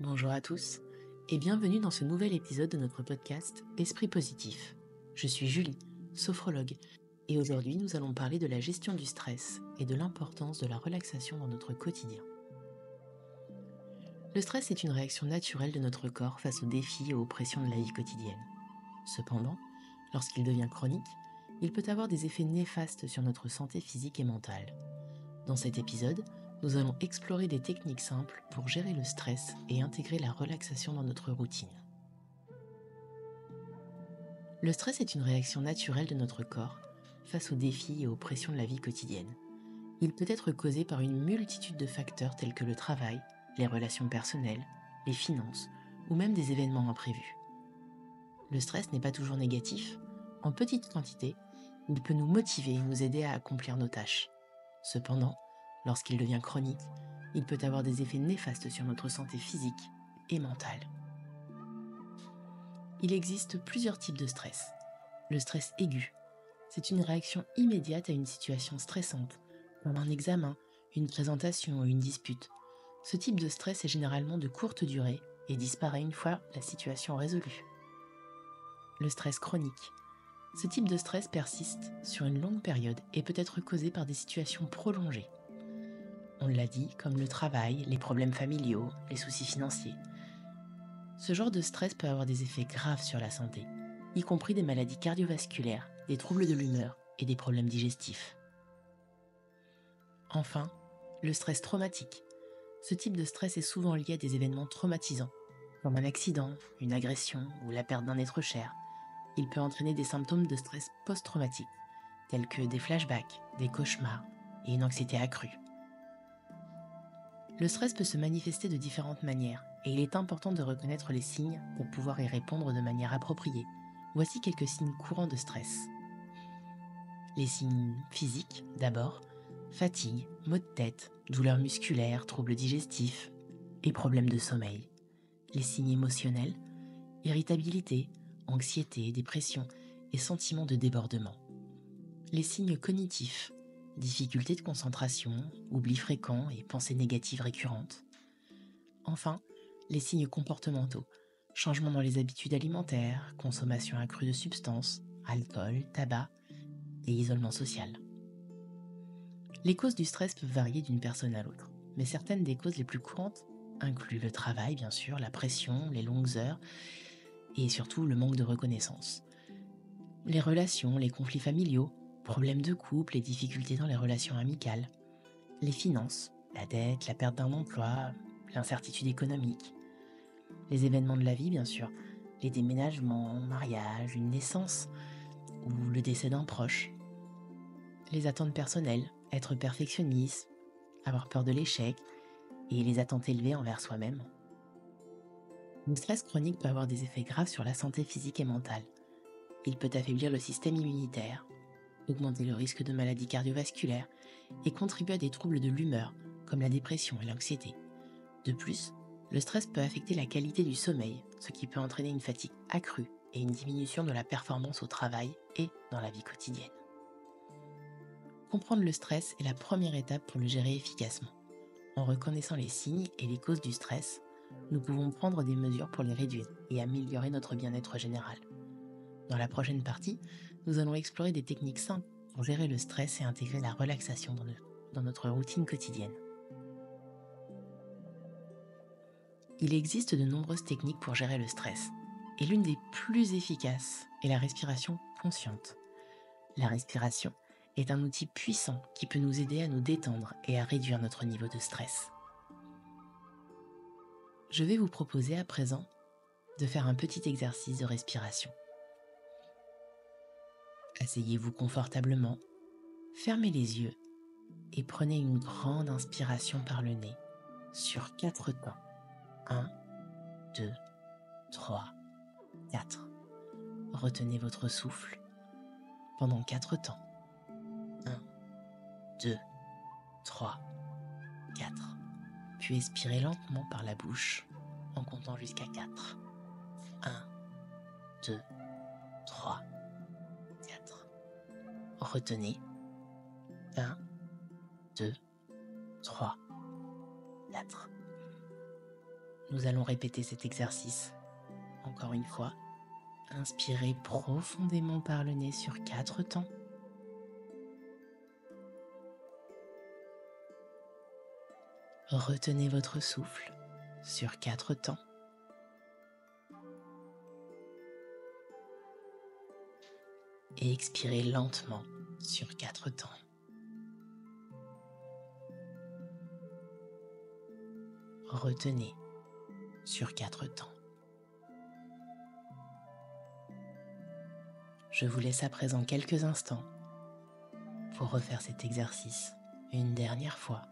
Bonjour à tous et bienvenue dans ce nouvel épisode de notre podcast Esprit Positif. Je suis Julie, sophrologue, et aujourd'hui nous allons parler de la gestion du stress et de l'importance de la relaxation dans notre quotidien. Le stress est une réaction naturelle de notre corps face aux défis et aux pressions de la vie quotidienne. Cependant, lorsqu'il devient chronique, il peut avoir des effets néfastes sur notre santé physique et mentale. Dans cet épisode, nous allons explorer des techniques simples pour gérer le stress et intégrer la relaxation dans notre routine. Le stress est une réaction naturelle de notre corps face aux défis et aux pressions de la vie quotidienne. Il peut être causé par une multitude de facteurs tels que le travail, les relations personnelles, les finances ou même des événements imprévus. Le stress n'est pas toujours négatif. En petite quantité, il peut nous motiver et nous aider à accomplir nos tâches. Cependant, lorsqu'il devient chronique, il peut avoir des effets néfastes sur notre santé physique et mentale. Il existe plusieurs types de stress. Le stress aigu, c'est une réaction immédiate à une situation stressante, comme un examen, une présentation ou une dispute. Ce type de stress est généralement de courte durée et disparaît une fois la situation résolue. Le stress chronique. Ce type de stress persiste sur une longue période et peut être causé par des situations prolongées. On l'a dit, comme le travail, les problèmes familiaux, les soucis financiers. Ce genre de stress peut avoir des effets graves sur la santé, y compris des maladies cardiovasculaires, des troubles de l'humeur et des problèmes digestifs. Enfin, le stress traumatique. Ce type de stress est souvent lié à des événements traumatisants, comme un accident, une agression ou la perte d'un être cher. Il peut entraîner des symptômes de stress post-traumatique, tels que des flashbacks, des cauchemars et une anxiété accrue. Le stress peut se manifester de différentes manières et il est important de reconnaître les signes pour pouvoir y répondre de manière appropriée. Voici quelques signes courants de stress. Les signes physiques, d'abord, fatigue, maux de tête, douleurs musculaires, troubles digestifs et problèmes de sommeil. Les signes émotionnels, irritabilité, anxiété, dépression et sentiments de débordement. Les signes cognitifs, difficultés de concentration, oubli fréquent et pensées négatives récurrentes. Enfin, les signes comportementaux, changements dans les habitudes alimentaires, consommation accrue de substances, alcool, tabac et isolement social. Les causes du stress peuvent varier d'une personne à l'autre, mais certaines des causes les plus courantes incluent le travail, bien sûr, la pression, les longues heures et surtout le manque de reconnaissance. Les relations, les conflits familiaux, problèmes de couple et difficultés dans les relations amicales, les finances, la dette, la perte d'un emploi, l'incertitude économique, les événements de la vie bien sûr, les déménagements, mariage, une naissance ou le décès d'un proche, les attentes personnelles, être perfectionniste, avoir peur de l'échec et les attentes élevées envers soi-même. Le stress chronique peut avoir des effets graves sur la santé physique et mentale. Il peut affaiblir le système immunitaire, augmenter le risque de maladies cardiovasculaires et contribuer à des troubles de l'humeur comme la dépression et l'anxiété. De plus, le stress peut affecter la qualité du sommeil, ce qui peut entraîner une fatigue accrue et une diminution de la performance au travail et dans la vie quotidienne. Comprendre le stress est la première étape pour le gérer efficacement. En reconnaissant les signes et les causes du stress, nous pouvons prendre des mesures pour les réduire et améliorer notre bien-être général. Dans la prochaine partie, nous allons explorer des techniques simples pour gérer le stress et intégrer la relaxation dans notre routine quotidienne. Il existe de nombreuses techniques pour gérer le stress, et l'une des plus efficaces est la respiration consciente. La respiration est un outil puissant qui peut nous aider à nous détendre et à réduire notre niveau de stress. Je vais vous proposer à présent de faire un petit exercice de respiration. Asseyez-vous confortablement, fermez les yeux et prenez une grande inspiration par le nez sur 4 temps. 1, 2, 3, 4. Retenez votre souffle pendant 4 temps. 1, 2, 3, 4. Puis expirez lentement par la bouche en comptant jusqu'à 4. 1, 2, 3, 4. Retenez. 1, 2, 3, 4. Nous allons répéter cet exercice. Encore une fois, inspirez profondément par le nez sur 4 temps. Retenez votre souffle sur 4 temps. Et expirez lentement sur 4 temps. Retenez sur 4 temps. Je vous laisse à présent quelques instants pour refaire cet exercice une dernière fois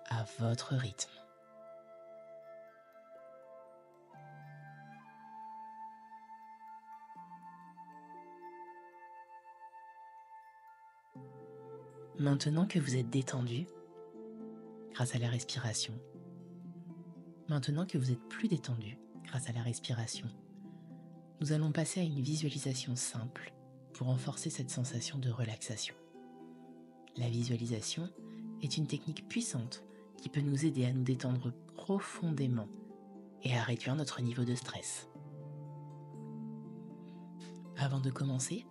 à votre rythme. Maintenant que vous êtes détendu grâce à la respiration, maintenant que vous êtes plus détendu grâce à la respiration, nous allons passer à une visualisation simple pour renforcer cette sensation de relaxation. La visualisation est une technique puissante qui peut nous aider à nous détendre profondément et à réduire notre niveau de stress. Avant de commencer,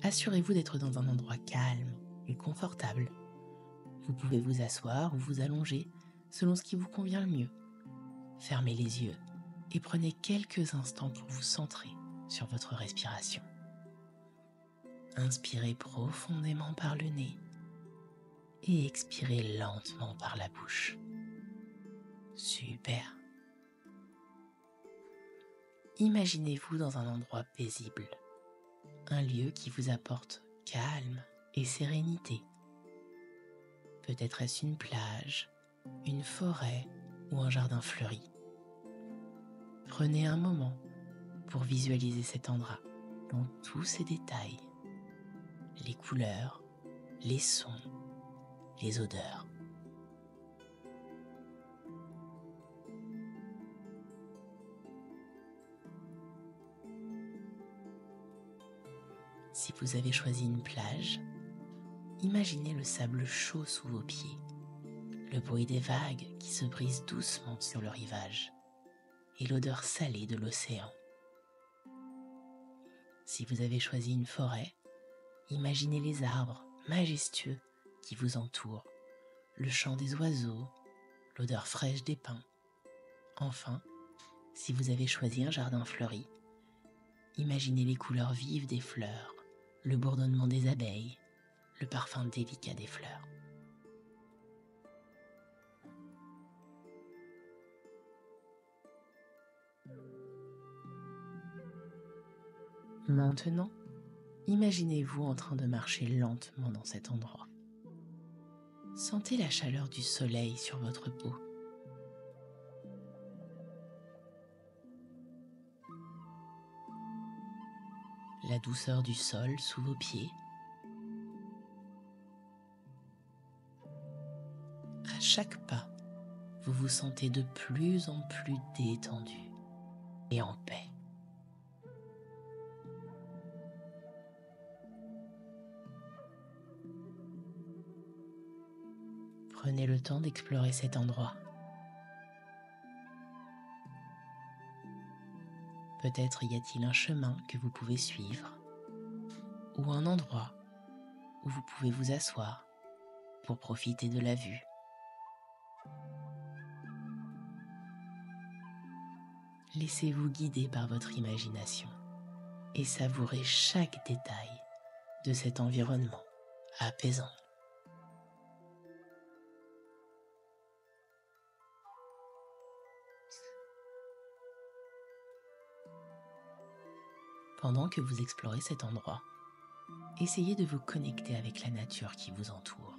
assurez-vous d'être dans un endroit calme et confortable. Vous pouvez vous asseoir ou vous allonger selon ce qui vous convient le mieux. Fermez les yeux et prenez quelques instants pour vous centrer sur votre respiration. Inspirez profondément par le nez et expirez lentement par la bouche. Super. Imaginez-vous dans un endroit paisible, un lieu qui vous apporte calme et sérénité. Peut-être est-ce une plage, une forêt ou un jardin fleuri. Prenez un moment pour visualiser cet endroit dans tous ses détails, les couleurs, les sons, les odeurs. Si vous avez choisi une plage, imaginez le sable chaud sous vos pieds, le bruit des vagues qui se brisent doucement sur le rivage et l'odeur salée de l'océan. Si vous avez choisi une forêt, imaginez les arbres majestueux qui vous entourent, le chant des oiseaux, l'odeur fraîche des pins. Enfin, si vous avez choisi un jardin fleuri, imaginez les couleurs vives des fleurs, le bourdonnement des abeilles, le parfum délicat des fleurs. Maintenant, imaginez-vous en train de marcher lentement dans cet endroit. Sentez la chaleur du soleil sur votre peau. La douceur du sol sous vos pieds. À chaque pas, vous vous sentez de plus en plus détendu et en paix. Prenez le temps d'explorer cet endroit. Peut-être y a-t-il un chemin que vous pouvez suivre ou un endroit où vous pouvez vous asseoir pour profiter de la vue. Laissez-vous guider par votre imagination et savourez chaque détail de cet environnement apaisant. Pendant que vous explorez cet endroit, essayez de vous connecter avec la nature qui vous entoure.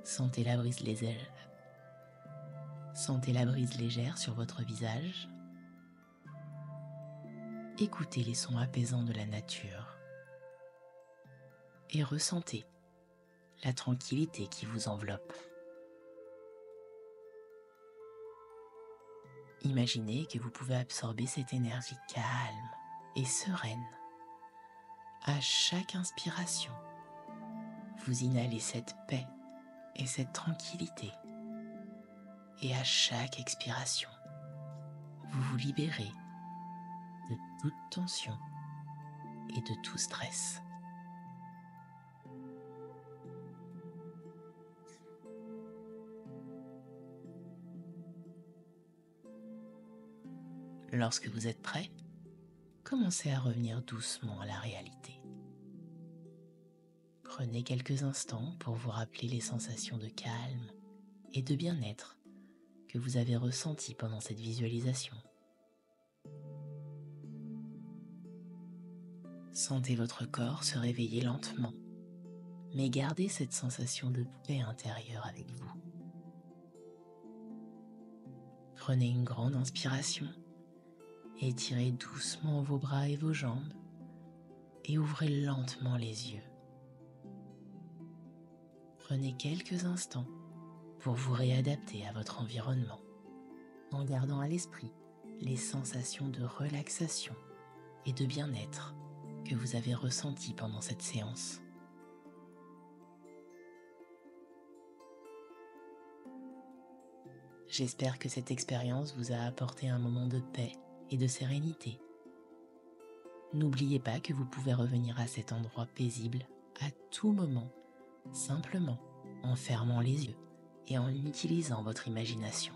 Sentez la brise légère sur votre visage. Écoutez les sons apaisants de la nature et ressentez la tranquillité qui vous enveloppe. Imaginez que vous pouvez absorber cette énergie calme et sereine. À chaque inspiration, vous inhalez cette paix et cette tranquillité. Et à chaque expiration, vous vous libérez de toute tension et de tout stress. Lorsque vous êtes prêt, commencez à revenir doucement à la réalité. Prenez quelques instants pour vous rappeler les sensations de calme et de bien-être que vous avez ressenties pendant cette visualisation. Sentez votre corps se réveiller lentement, mais gardez cette sensation de paix intérieure avec vous. Prenez une grande inspiration, étirez doucement vos bras et vos jambes et ouvrez lentement les yeux. Prenez quelques instants pour vous réadapter à votre environnement, en gardant à l'esprit les sensations de relaxation et de bien-être que vous avez ressenties pendant cette séance. J'espère que cette expérience vous a apporté un moment de paix et de sérénité. N'oubliez pas que vous pouvez revenir à cet endroit paisible à tout moment, simplement en fermant les yeux et en utilisant votre imagination.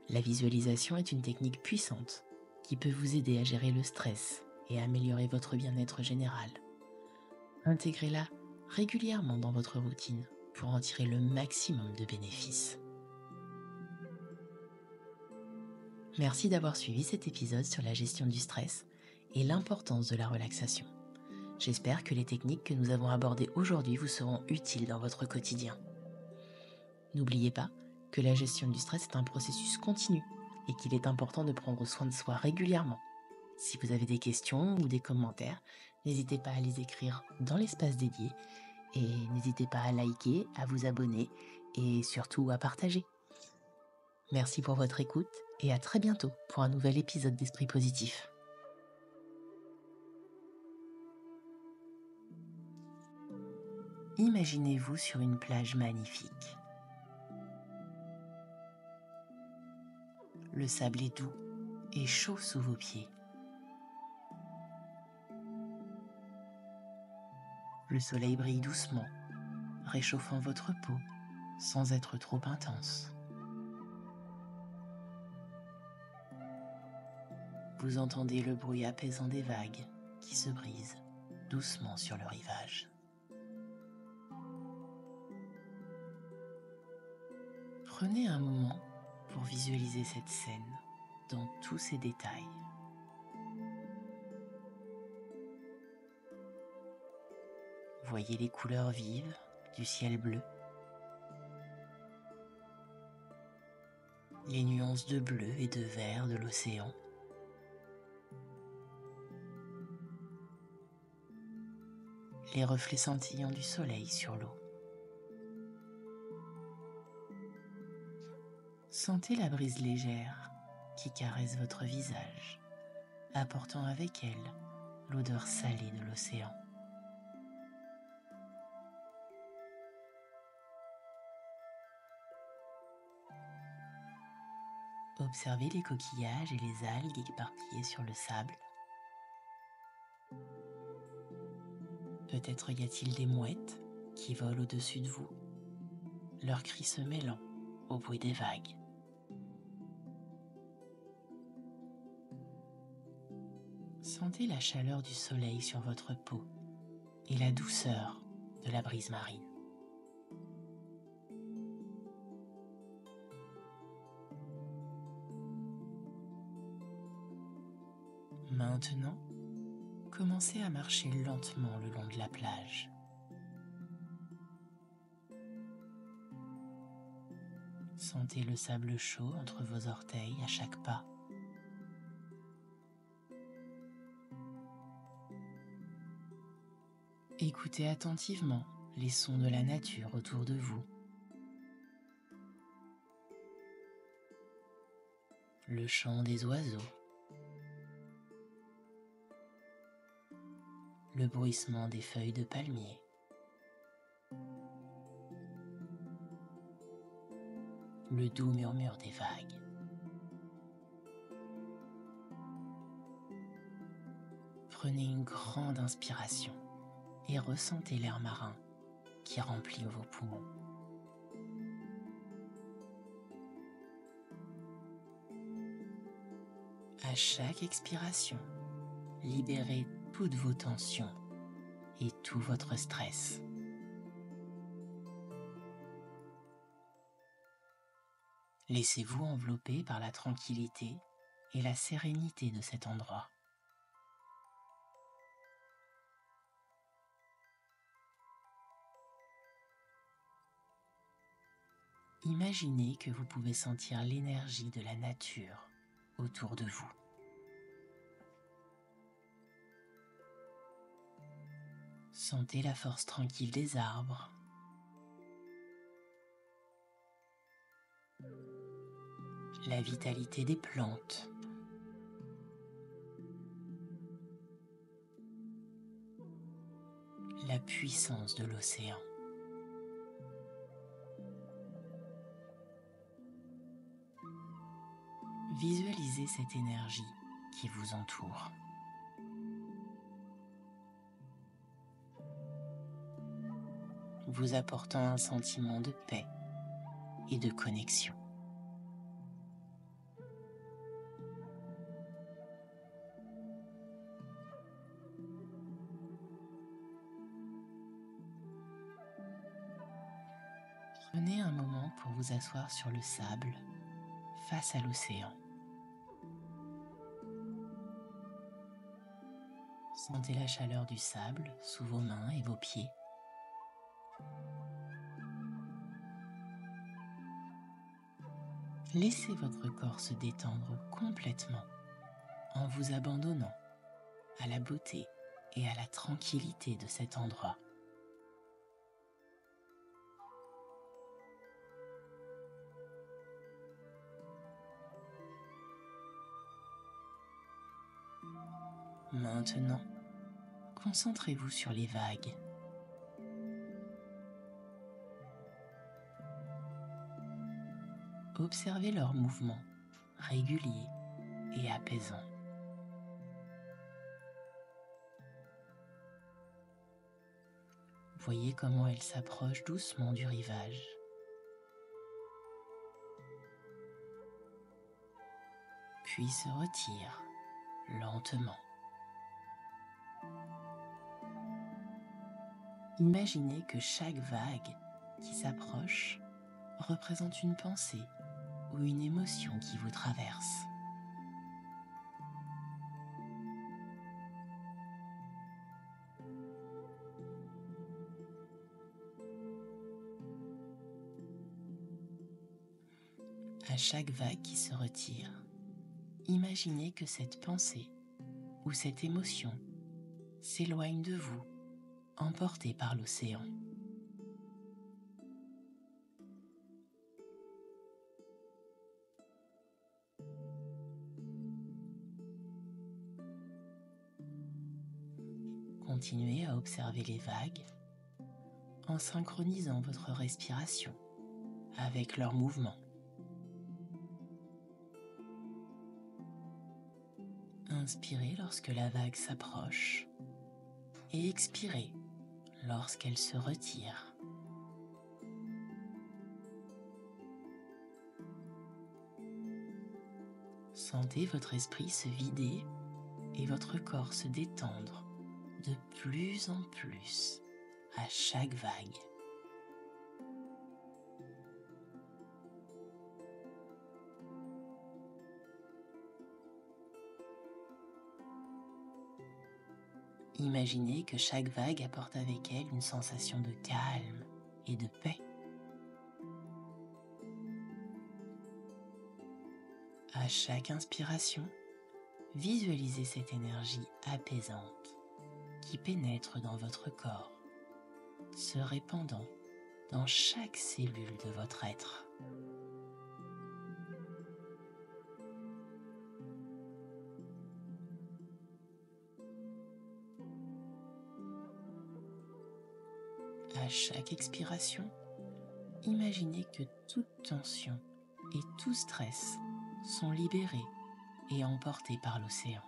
La visualisation est une technique puissante qui peut vous aider à gérer le stress et à améliorer votre bien-être général. Intégrez-la régulièrement dans votre routine pour en tirer le maximum de bénéfices. Merci d'avoir suivi cet épisode sur la gestion du stress et l'importance de la relaxation. J'espère que les techniques que nous avons abordées aujourd'hui vous seront utiles dans votre quotidien. N'oubliez pas que la gestion du stress est un processus continu et qu'il est important de prendre soin de soi régulièrement. Si vous avez des questions ou des commentaires, n'hésitez pas à les écrire dans l'espace dédié et n'hésitez pas à liker, à vous abonner et surtout à partager. Merci pour votre écoute et à très bientôt pour un nouvel épisode d'Esprit Positif. Imaginez-vous sur une plage magnifique. Le sable est doux et chaud sous vos pieds. Le soleil brille doucement, réchauffant votre peau sans être trop intense. Vous entendez le bruit apaisant des vagues qui se brisent doucement sur le rivage. Prenez un moment pour visualiser cette scène dans tous ses détails. Voyez les couleurs vives du ciel bleu, les nuances de bleu et de vert de l'océan, les reflets scintillants du soleil sur l'eau. Sentez la brise légère qui caresse votre visage, apportant avec elle l'odeur salée de l'océan. Observez les coquillages et les algues éparpillées sur le sable. Peut-être y a-t-il des mouettes qui volent au-dessus de vous, leurs cris se mêlant au bruit des vagues. Sentez la chaleur du soleil sur votre peau et la douceur de la brise marine. Maintenant, commencez à marcher lentement le long de la plage. Sentez le sable chaud entre vos orteils à chaque pas. Écoutez attentivement les sons de la nature autour de vous. Le chant des oiseaux, le bruissement des feuilles de palmier. le doux murmure des vagues. Prenez une grande inspiration et ressentez l'air marin qui remplit vos poumons. À chaque expiration, libérez toutes vos tensions et tout votre stress. Laissez-vous envelopper par la tranquillité et la sérénité de cet endroit. Imaginez que vous pouvez sentir l'énergie de la nature autour de vous. Sentez la force tranquille des arbres, la vitalité des plantes, la puissance de l'océan. Visualisez cette énergie qui vous entoure. Vous apportant un sentiment de paix et de connexion. Prenez un moment pour vous asseoir sur le sable face à l'océan. Sentez la chaleur du sable sous vos mains et vos pieds. Laissez votre corps se détendre complètement en vous abandonnant à la beauté et à la tranquillité de cet endroit. Maintenant, concentrez-vous sur les vagues. Observez leurs mouvements réguliers et apaisants. Voyez comment elles s'approchent doucement du rivage. Puis se retirent lentement. Imaginez que chaque vague qui s'approche représente une pensée ou une émotion qui vous traverse. À chaque vague qui se retire, imaginez que cette pensée ou cette émotion s'éloigne de vous, emportée par l'océan. Continuez à observer les vagues en synchronisant votre respiration avec leurs mouvements. Inspirez lorsque la vague s'approche et expirez lorsqu'elle se retire. Sentez votre esprit se vider et votre corps se détendre de plus en plus à chaque vague. Imaginez que chaque vague apporte avec elle une sensation de calme et de paix. À chaque inspiration, visualisez cette énergie apaisante qui pénètre dans votre corps, se répandant dans chaque cellule de votre être. À chaque expiration, imaginez que toute tension et tout stress sont libérés et emportés par l'océan.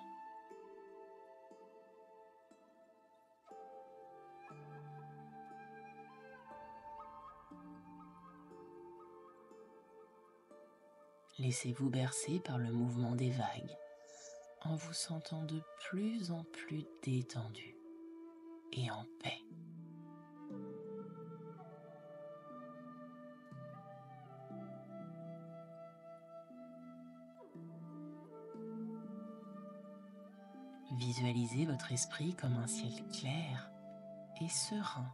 Laissez-vous bercer par le mouvement des vagues en vous sentant de plus en plus détendu et en paix. Visualisez votre esprit comme un ciel clair et serein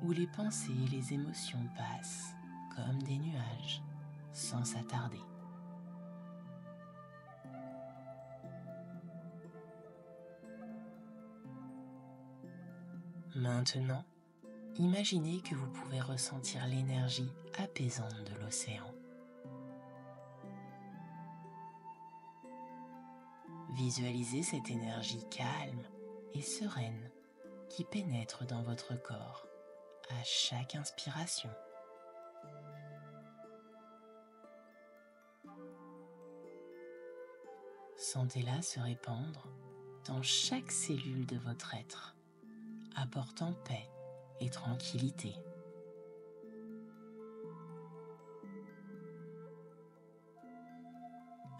où les pensées et les émotions passent comme des nuages sans s'attarder. Maintenant, imaginez que vous pouvez ressentir l'énergie apaisante de l'océan. Visualisez cette énergie calme et sereine qui pénètre dans votre corps à chaque inspiration. Sentez-la se répandre dans chaque cellule de votre être, apportant paix et tranquillité.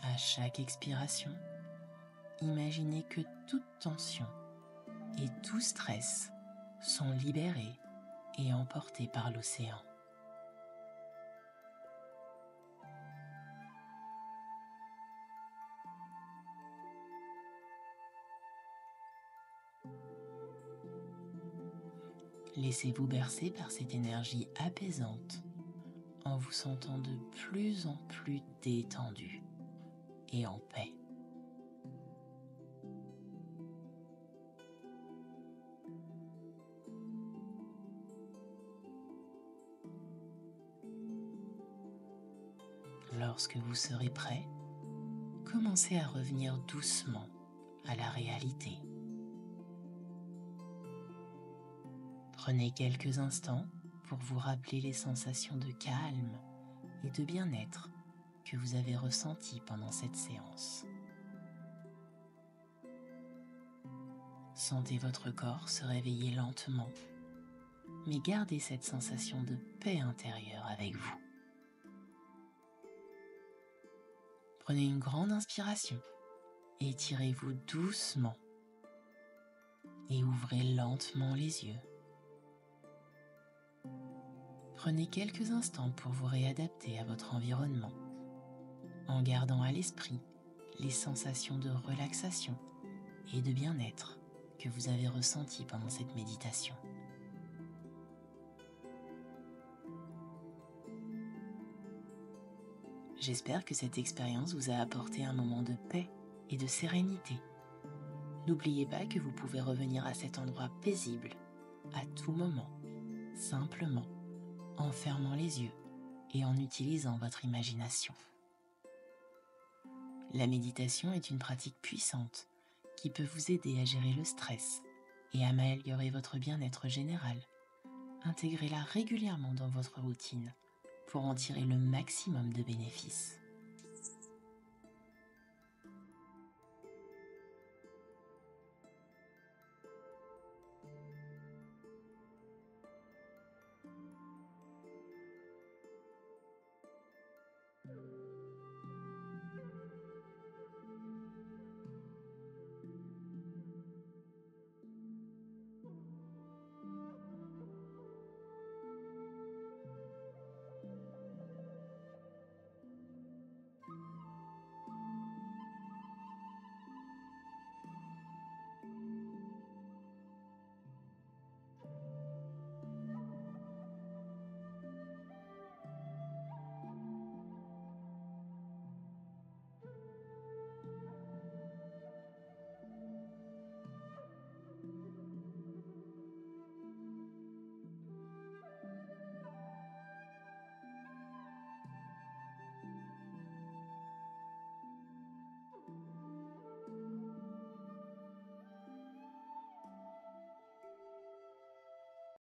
À chaque expiration, imaginez que toute tension et tout stress sont libérés et emportés par l'océan. Laissez-vous bercer par cette énergie apaisante en vous sentant de plus en plus détendu et en paix. Lorsque vous serez prêt, commencez à revenir doucement à la réalité. Prenez quelques instants pour vous rappeler les sensations de calme et de bien-être que vous avez ressenties pendant cette séance. Sentez votre corps se réveiller lentement, mais gardez cette sensation de paix intérieure avec vous. Prenez une grande inspiration, étirez-vous doucement et ouvrez lentement les yeux. Prenez quelques instants pour vous réadapter à votre environnement, en gardant à l'esprit les sensations de relaxation et de bien-être que vous avez ressenties pendant cette méditation. J'espère que cette expérience vous a apporté un moment de paix et de sérénité. N'oubliez pas que vous pouvez revenir à cet endroit paisible à tout moment, simplement en fermant les yeux et en utilisant votre imagination. La méditation est une pratique puissante qui peut vous aider à gérer le stress et à améliorer votre bien-être général. Intégrez-la régulièrement dans votre routine pour en tirer le maximum de bénéfices.